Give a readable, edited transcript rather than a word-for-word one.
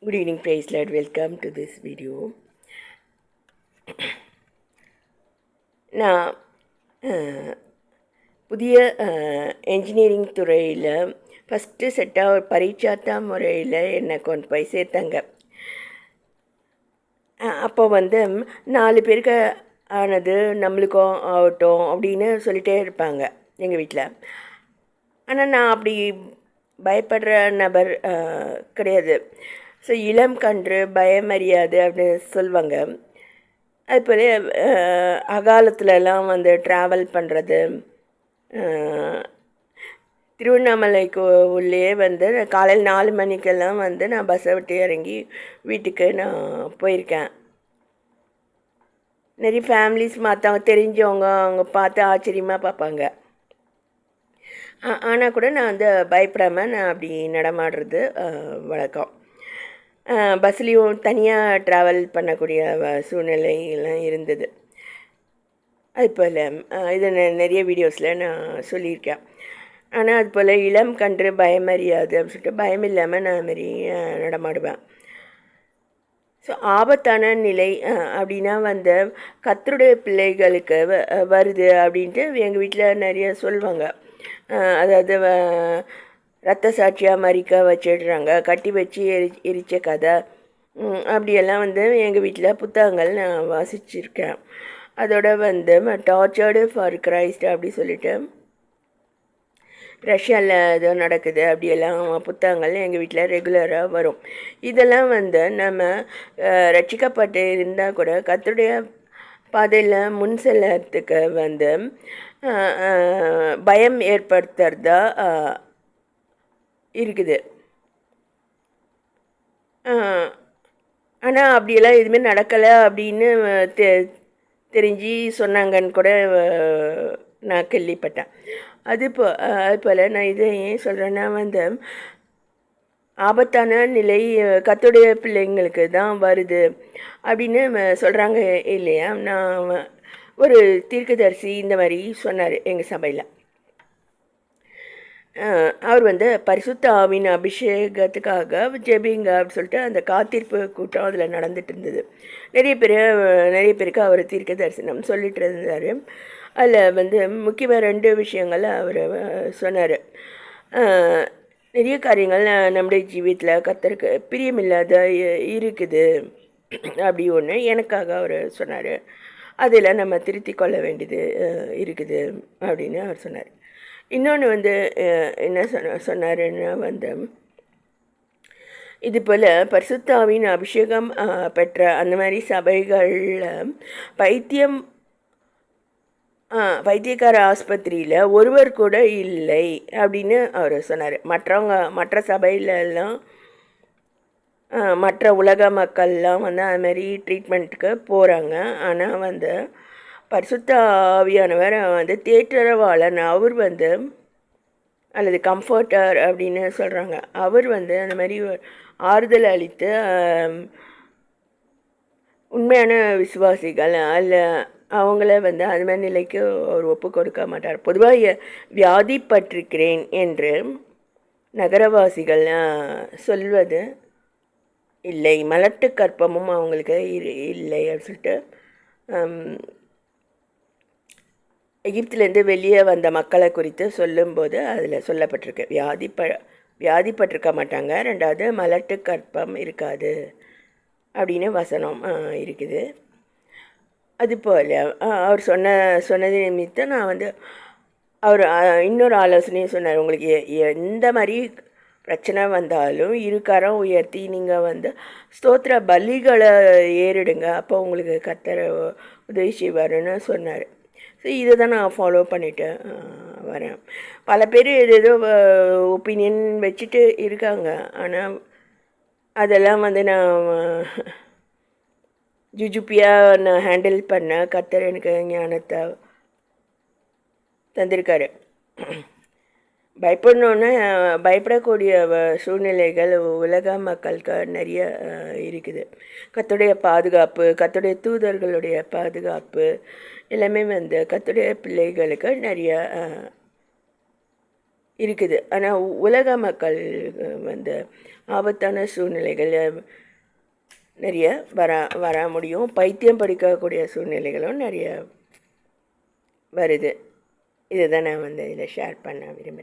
Good evening, praise Lord. Welcome to this video. நான் புதிய engineering துறையில் ஃபஸ்ட்டு செட்டாக ஒரு பரீட்சாத்தா முறையில் என்னை கொண்டு போய் சேர்த்தாங்க. அப்போ 4 பேருக்கு ஆனது நம்மளுக்கும் ஆகட்டும் அப்படின்னு சொல்லிகிட்டே இருப்பாங்க எங்கள் வீட்டில். ஆனால் நான் அப்படி பயப்படுற நபர் கிடையாது. ஸோ இளம் கன்று பயமறியாது அப்படின்னு சொல்லுவாங்க. அதுபோல் அகாலத்துலலாம் ட்ராவல் பண்ணுறது, திருவண்ணாமலைக்கு உள்ளே காலையில் 4 மணிக்கெல்லாம் நான் பஸ்ஸை விட்டு இறங்கி வீட்டுக்கு நான் போயிருக்கேன். நிறைய ஃபேமிலிஸ் மற்றவங்க தெரிஞ்சவங்க அவங்க பார்த்து ஆச்சரியமாக பார்ப்பாங்க. ஆனால் கூட நான் பயப்படாமல் நான் அப்படி நடமாடுறது வழக்கம். பஸ்லேயும் தனியாக ட்ராவல் பண்ணக்கூடிய சூழ்நிலையெல்லாம் இருந்தது. அதுபோல் இதை நிறைய வீடியோஸில் நான் சொல்லியிருக்கேன். ஆனால் அதுபோல் இளம் கன்று பயமறியாது அப்படின்னு சொல்லிட்டு பயம் இல்லாமல் நான் மாரி நடமாடுவேன். ஸோ ஆபத்தான நிலை அப்படின்னா கர்த்தருடைய பிள்ளைகளுக்கு வருது அப்படின்ட்டு எங்கள் வீட்டில் நிறைய சொல்லுவாங்க. அதாவது ரத்த சாட்சியாக மறிக்க வச்சிடுறாங்க, கட்டி வச்சு எரிச்ச கதை, அப்படியெல்லாம் எங்கள் வீட்டில் புத்தகங்கள் நான் வாசிச்சிருக்கேன். அதோட டார்ச்சர்டு ஃபார் கிரைஸ்ட் அப்படி சொல்லிட்டு ரஷ்யாவில் ஏதோ நடக்குது அப்படியெல்லாம் புத்தகங்கள் எங்கள் வீட்டில் ரெகுலராக வரும். இதெல்லாம் நம்ம ரட்சிக்கப்பட்டு இருந்தால் கூட கர்த்தருடைய பாதையில் முன் செல்லறதுக்கு பயம் ஏற்படுத்துறதா இருக்குது. ஆனால் அப்படியெல்லாம் எதுவுமே நடக்கலை அப்படின்னு தெரிஞ்சு சொன்னாங்கன்னு கூட நான் கேள்விப்பட்டேன். அதுபோல் நான் இதை ஏன் சொல்கிறேன்னா ஆபத்தான நிலை கர்த்தருடைய பிள்ளைங்களுக்கு தான் வருது அப்படின்னு சொல்கிறாங்க இல்லையா. நான் ஒரு தீர்க்கதரிசி இந்த மாதிரி சொன்னார் எங்கள் சபையில். அவர் பரிசுத்த ஆவின் அபிஷேகத்துக்காக ஜெபிங்க அப்படின்னு சொல்லிட்டு அந்த காத்திருப்பு கூட்டம் அதில் நடந்துட்டு இருந்தது. நிறைய பேருக்கு அவர் தீர்க்க தரிசனம் சொல்லிட்டு இருந்தார். அதில் முக்கியமாக 2 விஷயங்கள் அவர் சொன்னார். நிறைய காரியங்கள் நம்முடைய ஜீவியத்தில் கர்த்தருக்கு பிரியமில்லாத இருக்குது அப்படி ஒன்று எனக்காக அவர் சொன்னார். அதில் நம்ம திருத்தி கொள்ள வேண்டியது இருக்குது அப்படின்னு அவர் சொன்னார். இன்னொன்று என்ன சொன்னாருன்னா இது போல் பரிசுத்தாவின் அபிஷேகம் பெற்ற அந்த மாதிரி சபைகளில் பைத்தியக்கார ஆஸ்பத்திரியில் ஒருவர் கூட இல்லை அப்படின்னு அவர் சொன்னார். மற்ற சபையிலெல்லாம் மற்ற உலக மக்கள்லாம் அது மாதிரி ட்ரீட்மெண்ட்டுக்கு போகிறாங்க. ஆனால் பரிசுத்த ஆவியானவர் தேற்றரவாளன் அவர் அல்லது கம்ஃபர்ட்டர் அப்படின்னு சொல்கிறாங்க. அவர் அந்த மாதிரி ஆறுதல் அளித்து உண்மையான விசுவாசிகள் அல்ல அவங்கள அது மாதிரி நிலைக்கு அவர் ஒப்பு கொடுக்க மாட்டார். பொதுவாக வியாதிப்பட்டிருக்கிறேன் என்று நகரவாசிகள் சொல்வது இல்லை, மலட்டு கற்பமும் அவங்களுக்கு இல்லை அப்படின்னு சொல்லிட்டு எகிப்திலேருந்து வெளியே வந்த மக்களை குறித்து சொல்லும்போது அதில் சொல்லப்பட்டிருக்கு. வியாதிப்பட்டிருக்க மாட்டாங்க, 2வது மலட்டு கற்பம் இருக்காது அப்படின்னு வசனம் இருக்குது. அதுபோல் அவர் சொன்னது நிமித்தம் நான் அவர் இன்னொரு ஆலோசனையும் சொன்னார். உங்களுக்கு எந்த மாதிரி பிரச்சனை வந்தாலும் 2 கரம் உயர்த்தி நீங்கள் ஸ்தோத்திர பலிகளை ஏறிடுங்க, அப்போ உங்களுக்கு கர்த்தர் உதவி செய்வாருன்னு சொன்னார். ஸோ இதை தான் நான் ஃபாலோ பண்ணிட்டு வரேன். பல பேர் ஏதேதோ ஒப்பீனியன் வச்சுட்டு இருக்காங்க. ஆனால் அதெல்லாம் நான் ஜுஜுப்பியாக நான் ஹேண்டில் பண்ண கர்த்தர் எனக்கு ஞானத்தை தந்திருக்காரு. பயப்படக்கூடிய சூழ்நிலைகள் உலக மக்களுக்கு நிறைய இருக்குது. கர்த்தருடைய பாதுகாப்பு, கர்த்தருடைய தூதர்களுடைய பாதுகாப்பு எல்லாமே கர்த்தருடைய பிள்ளைகளுக்கு நிறைய இருக்குது. ஆனால் உலக மக்கள் வந்து ஆபத்தான சூழ்நிலைகள் நிறைய வர முடியும். பைத்தியம் படிக்கக்கூடிய சூழ்நிலைகளும் நிறைய வருது. இதை தான் நான் வந்து இதில் ஷேர் பண்ண விரும்புகிறேன்.